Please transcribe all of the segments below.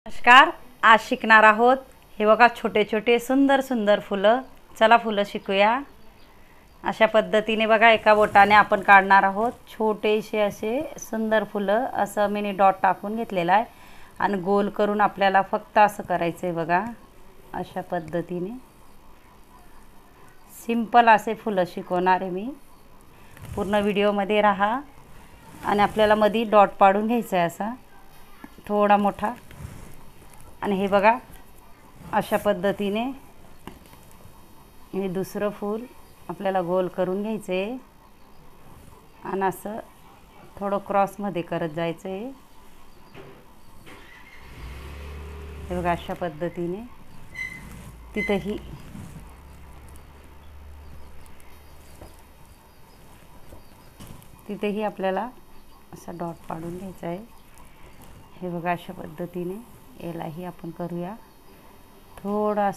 नमस्कार। आज शिकणार आहोत। हे बघा छोटे छोटे सुंदर सुंदर फुलं। चला फुलं शिकूया। अशा पद्धतीने बघा एका बोटाने आपण काढणार आहोत। छोटेसे असे सुंदर फुलं असं मिनी डॉट टाकून घेतलेला आहे आणि गोल करून आपल्याला फक्त असं करायचं आहे बघा। अशा पद्धतीने सिंपल असे फुलं शिकवणार आहे मी। पूर्ण व्हिडिओमध्ये राहा आणि आपल्याला मध्ये डॉट पाडून घ्यायचा आहे असा थोडा मोठा। आणि हे बघा अशा पद्धतीने हे दुसरं फूल आपल्याला गोल करून घ्यायचं आहे आणि असं थोडं क्रॉसमध्ये करत जायचं आहे। हे बघा अशा पद्धतीने तिथेही आपल्याला असा डॉट पाडून घ्यायचा आहे। हे बघा अशा पद्धतीने यालाही आपण करूया। थोडं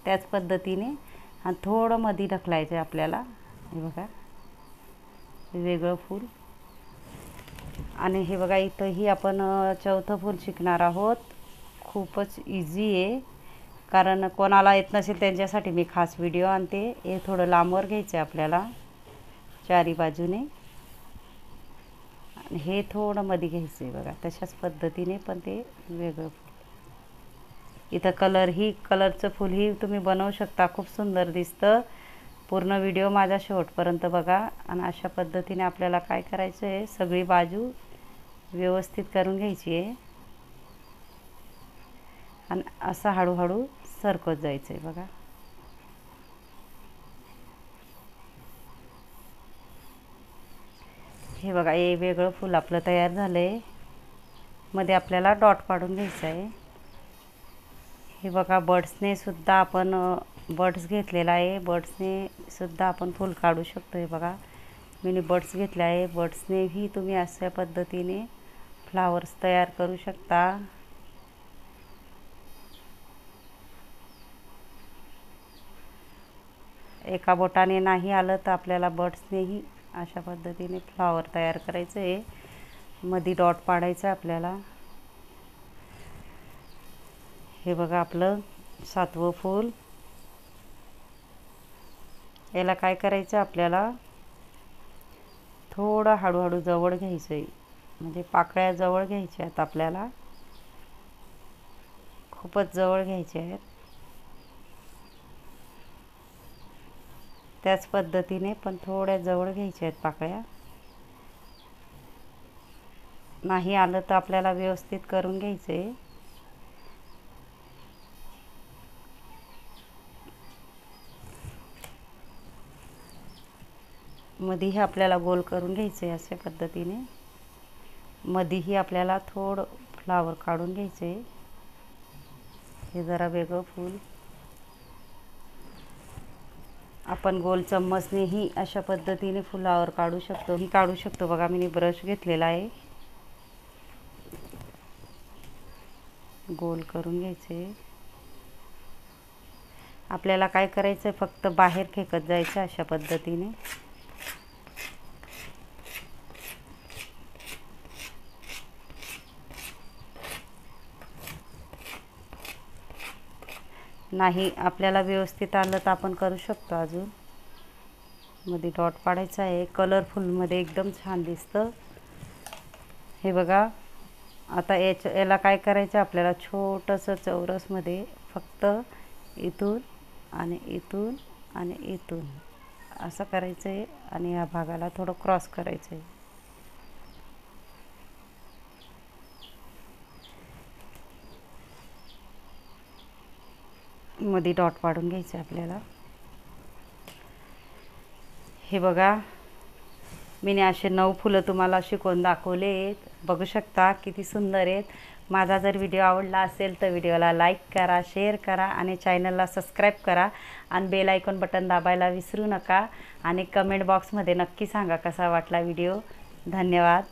त्याच पद्धतीने आणि थोडं मध्ये ढकलायचं आहे आपल्याला। हे बघा वेगळं फूल। आणि हे बघा इथंही आपण चौथं फूल शिकणार आहोत। खूपच इझी आहे, कारण कोणाला येत नसेल त्यांच्यासाठी मी खास व्हिडिओ आणते। हे थोडं लांबवर घ्यायचं आहे आपल्याला चारी बाजूने आणि हे थोडं मध्ये घ्यायचं आहे बघा। तशाच पद्धतीने पण ते वेगळं फूल। इथं कलरचं फूल ही तुम्ही बनवू शकता, खूप सुंदर दिसतं। पूर्ण व्हिडिओ माझा शेवटपर्यंत बघा। आणि अशा पद्धतीने आपल्याला काय करायचं आहे, सगळी बाजू व्यवस्थित करून घ्यायची आहे आणि असं हळूहळू सरकत जायचं आहे बघा। हे बघा हे वेगळं फूल आपलं तयार झालंय। मध्ये आपल्याला डॉट पाडून घ्यायचं आहे। हे बघा बर्ड्सने सुद्धा आपण बर्ड्स घेतलेला आहे। बर्ड्सने सुद्धा आपण फूल काढू शकतो। हे बघा मी बर्ड्स घेतले आहे। बर्ड्सनेही तुम्ही अशा पद्धतीने फ्लावर्स तयार करू शकता। एका बोटाने नाही आलं तर आपल्याला बर्ड्सनेही अशा पद्धतीने फ्लावर तयार करायचं आहे। मध्ये डॉट पाडायचा आपल्याला। हे बघा आपलं सातवं फूल। याला काय करायचं आपल्याला थोडं हळूहळू जवळ घ्यायचं आहे, म्हणजे पाकळ्या जवळ घ्यायच्या आहेत आपल्याला, खूपच जवळ घ्यायच्या आहेत। त्याच पद्धतीने पण थोड्या जवळ घ्यायच्या आहेत पाकळ्या। नाही आलं तर आपल्याला व्यवस्थित करून घ्यायचं आहे। मध्येही आपल्याला गोल करून घ्यायचं आहे अशा पद्धतीने। मध्येही आपल्याला थोडं फ्लावर काढून घ्यायचं आहे। हे जरा वेगळं फूल। आपण गोल चम्मचनेही अशा पद्धतीने फुलावर काढू शकतो बघा। मी ब्रश घेतलेला आहे, गोल करून घ्यायचे। आपल्याला काय करायचं फक्त बाहेर फेकत जायचं अशा पद्धतीने। नाही आपल्याला व्यवस्थित आलं तर आपण करू शकतो अजून। मध्ये डॉट पाडायचा आहे। कलरफुलमध्ये एकदम छान दिसतं। हे बघा आता याला काय करायचं आपल्याला छोटंसं चौरसमध्ये फक्त इथून आणि इथून आणि इथून असं करायचं आहे आणि या भागाला थोडं क्रॉस करायचं आहे। मध्ये डॉट पाडून घ्यायचं आपल्याला। हे बघा मी असे 9 फुलं तुम्हाला शिकवून दाखवले आहेत। बघू शकता किती सुंदर आहेत। माझा जर व्हिडिओ आवडला असेल तर व्हिडिओला लाईक करा, शेअर करा आणि चॅनलला सबस्क्राईब करा आणि बेल आयकॉन बटन दाबायला विसरू नका। आणि कमेंट बॉक्समध्ये नक्की सांगा कसा वाटला व्हिडिओ। धन्यवाद।